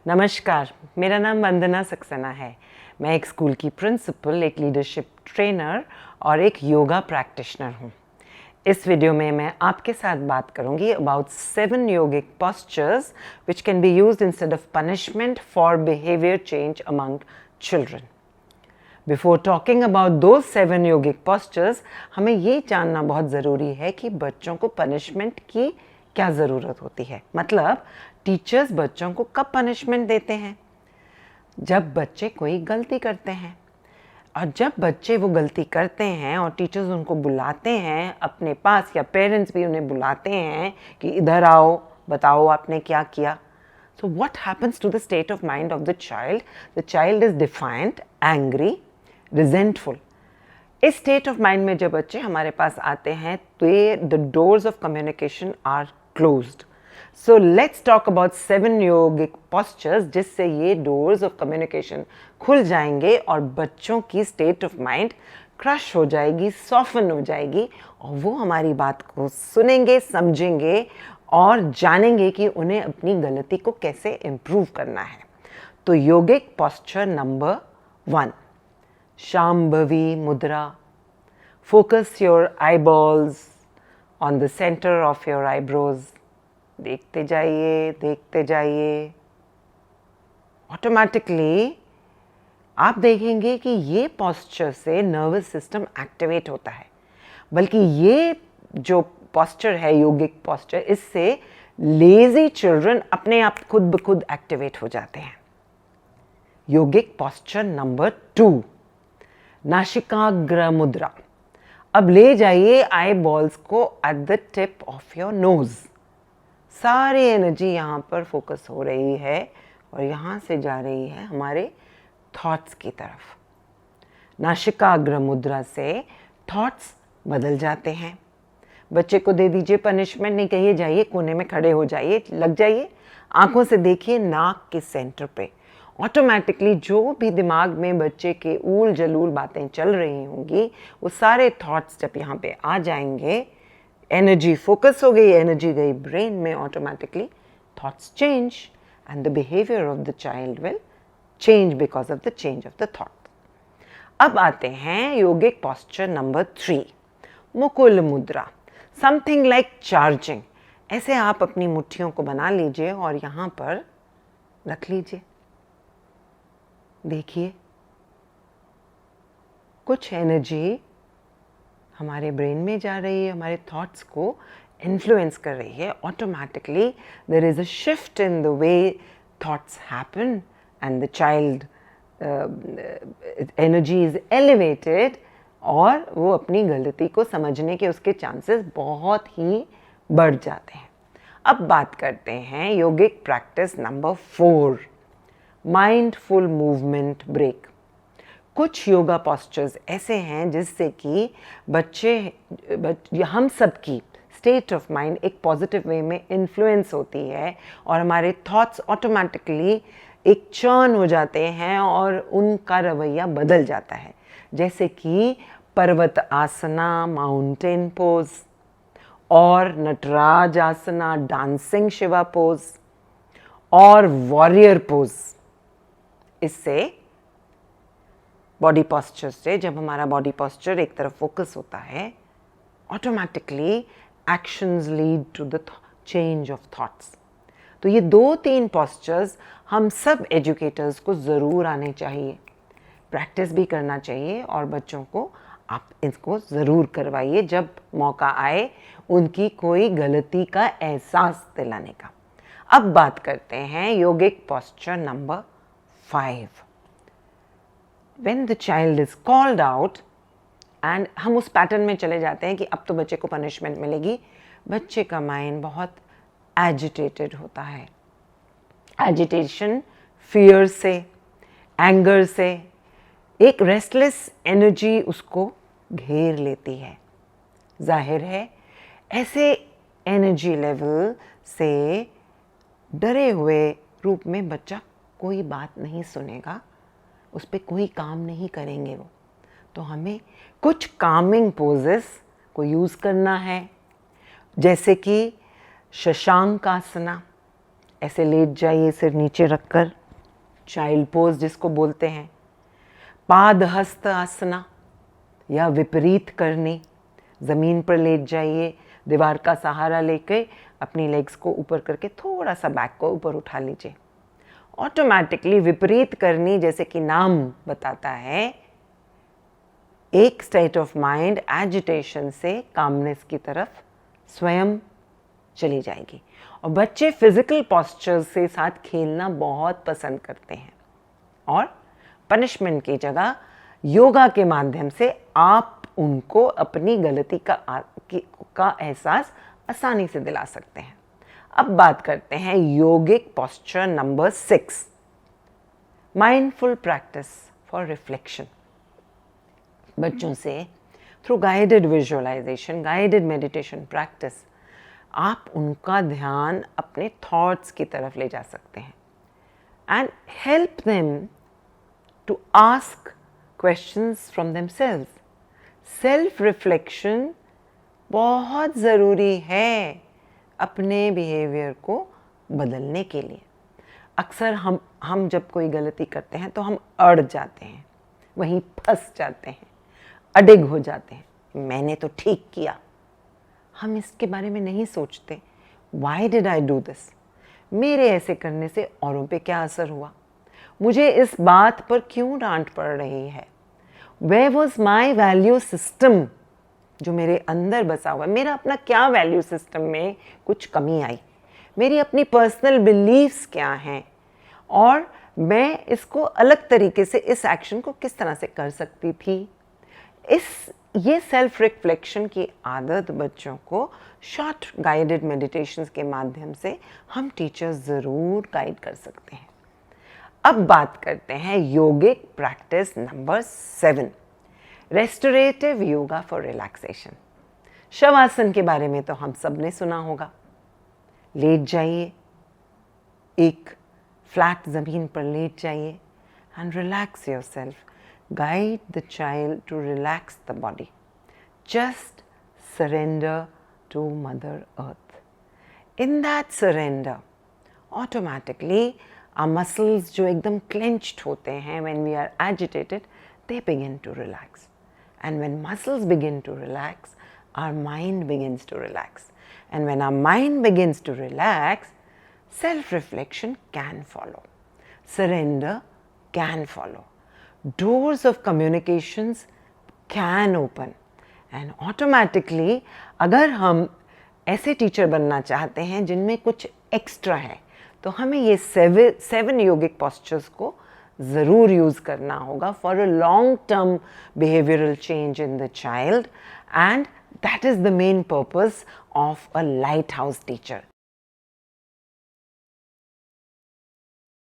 नमस्कार, मेरा नाम वंदना सक्सेना है। मैं एक स्कूल की प्रिंसिपल, एक लीडरशिप ट्रेनर और एक योगा प्रैक्टिशनर हूँ। इस वीडियो में मैं आपके साथ बात करूँगी about 7 yogic postures which can be used instead of punishment for behavior change among children. Before talking about those 7 yogic postures, हमें ये जानना बहुत ज़रूरी है कि बच्चों को पनिशमेंट की क्या ज़रूरत होती है। मतलब टीचर्स बच्चों को कब पनिशमेंट देते हैं? जब बच्चे कोई गलती करते हैं। और जब बच्चे वो गलती करते हैं और टीचर्स उनको बुलाते हैं अपने पास, या पेरेंट्स भी उन्हें बुलाते हैं कि इधर आओ, बताओ आपने क्या किया। So what happens to the state of mind of the child? The child is defiant, angry, resentful. इस स्टेट ऑफ माइंड में जब बच्चे हमारे पास आते हैं तो ये the doors of communication are closed. So let's talk about 7 yogic postures जिससे ये डोर्स ऑफ कम्युनिकेशन खुल जाएंगे और बच्चों की स्टेट ऑफ माइंड क्रश हो जाएगी, सॉफन हो जाएगी और वो हमारी बात को सुनेंगे, समझेंगे और जानेंगे कि उन्हें अपनी गलती को कैसे इम्प्रूव करना है. तो योगिक posture number 1, Shambhavi Mudra. Focus your eyeballs on the center of your eyebrows. देखते जाइए, देखते जाइए. ऑटोमेटिकली आप देखेंगे कि ये posture से नर्वस सिस्टम एक्टिवेट होता है. बल्कि ये जो posture है, योगिक posture, इससे लेजी चिल्ड्रन अपने आप खुद ब खुद एक्टिवेट हो जाते हैं. योगिक posture नंबर 2, नासिकाग्र मुद्रा. अब ले जाइए आई बॉल्स को at the tip of your nose. सारी एनर्जी यहाँ पर फोकस हो रही है और यहाँ से जा रही है हमारे थॉट्स की तरफ. नासिकाग्र मुद्रा से थॉट्स बदल जाते हैं. बच्चे को दे दीजिए पनिशमेंट, नहीं कहिए जाइए कोने में खड़े हो जाइए, लग जाइए, आंखों से देखिए नाक के सेंटर पे. ऑटोमेटिकली जो भी दिमाग में बच्चे के ऊल जलूल बातें चल रही होंगी वो सारे थॉट्स जब यहाँ पे आ जाएंगे, एनर्जी फोकस हो गई, एनर्जी गई ब्रेन में, automatically thoughts change and the behaviour of the child will change because of the change of the thought. अब आते हैं योगिक posture नंबर 3, मुकुल मुद्रा. Something like charging. ऐसे आप अपनी मुट्ठियों को बना लीजिए और यहाँ पर रख लीजिए. देखिए कुछ एनर्जी हमारे ब्रेन में जा रही है, हमारे थॉट्स को इन्फ्लुएंस कर रही है. Automatically there is a shift in the way thoughts happen and the child energy is elevated और वो अपनी गलती को समझने के उसके चांसेस बहुत ही बढ़ जाते हैं. अब बात करते हैं योगिक practice number 4, mindful movement break. कुछ योगा postures ऐसे हैं जिससे कि हम सब की स्टेट ऑफ माइंड एक पॉजिटिव वे में इन्फ्लुएंस होती है और हमारे थॉट्स ऑटोमेटिकली एक चर्न हो जाते हैं और उनका रवैया बदल जाता है. जैसे कि पर्वत आसना, माउंटेन पोज, और नटराज आसना, डांसिंग शिवा पोज और वॉरियर पोज. इससे बॉडी पॉस्चर से, जब हमारा बॉडी पॉस्चर एक तरफ फोकस होता है, automatically actions lead to the change of thoughts. तो ये 2-3 postures हम सब एजुकेटर्स को ज़रूर आने चाहिए, प्रैक्टिस भी करना चाहिए और बच्चों को आप इसको ज़रूर करवाइए जब मौका आए उनकी कोई गलती का एहसास दिलाने का. अब बात करते हैं योगिक posture number 5. When the child is called out and हम उस पैटर्न में चले जाते हैं कि अब तो बच्चे को पनिशमेंट मिलेगी. बच्चे का माइंड बहुत एजिटेटेड होता है. एजिटेशन फियर से, एंगर से, एक रेस्टलेस एनर्जी उसको घेर लेती है. जाहिर है ऐसे एनर्जी लेवल से डरे हुए रूप में बच्चा कोई बात नहीं सुनेगा, उस पर कोई काम नहीं करेंगे वो. तो हमें कुछ कामिंग पोजेस को यूज़ करना है, जैसे कि शशांक आसना, ऐसे लेट जाइए सिर नीचे रखकर, चाइल्ड पोज जिसको बोलते हैं। पादहस्त आसना या विपरीत करनी, ज़मीन पर लेट जाइए, दीवार का सहारा लेके अपनी लेग्स को ऊपर करके थोड़ा सा बैक को ऊपर उठा लीजिए। ऑटोमेटिकली विपरीत करनी, जैसे कि नाम बताता है, एक स्टेट ऑफ माइंड एजिटेशन से कामनेस की तरफ स्वयं चली जाएगी। और बच्चे फिजिकल पॉस्चर्स से साथ खेलना बहुत पसंद करते हैं और पनिशमेंट की जगह योगा के माध्यम से आप उनको अपनी गलती का एहसास आसानी से दिला सकते हैं। अब बात करते हैं योगिक posture number 6, mindful practice for reflection. बच्चों से through guided visualisation, guided meditation practice आप उनका ध्यान अपने थॉट्स की तरफ ले जा सकते हैं and help them to ask questions from themselves. Self reflection बहुत ज़रूरी है अपने बिहेवियर को बदलने के लिए। अक्सर हम जब कोई गलती करते हैं तो हम अड़ जाते हैं, वहीं फंस जाते हैं, अडिग हो जाते हैं, मैंने तो ठीक किया। हम इसके बारे में नहीं सोचते, why did I do this, मेरे ऐसे करने से औरों पे क्या असर हुआ, मुझे इस बात पर क्यों डांट पड़ रही है, where was my value system, जो मेरे अंदर बसा हुआ है, मेरा अपना क्या वैल्यू सिस्टम में कुछ कमी आई, मेरी अपनी पर्सनल बिलीव्स क्या हैं और मैं इसको अलग तरीके से इस एक्शन को किस तरह से कर सकती थी। ये सेल्फ रिफ्लेक्शन की आदत बच्चों को शॉर्ट गाइडेड मेडिटेशंस के माध्यम से हम टीचर्स ज़रूर गाइड कर सकते हैं। अब बात करते हैं योगिक practice number 7, restorative yoga for relaxation. Shavasana के बारे में तो हम सब ने सुना होगा। लेट जाइए, एक फ्लैट ज़मीन पर लेट जाइए and relax yourself. Guide the child to relax the body. Just surrender to Mother Earth. In that surrender, automatically our muscles जो एकदम clenched होते हैं when we are agitated, they begin to relax. And when muscles begin to relax, our mind begins to relax. And when our mind begins to relax, self-reflection can follow. Surrender can follow. Doors of communications can open and automatically अगर हम ऐसे teacher बनना चाहते हैं जिनमें कुछ extra है तो हमें ये 7 योगिक पॉस्चर्स को ज़रूर यूज़ करना होगा for a long term behavioural change in the child, and that is the main purpose of a lighthouse teacher.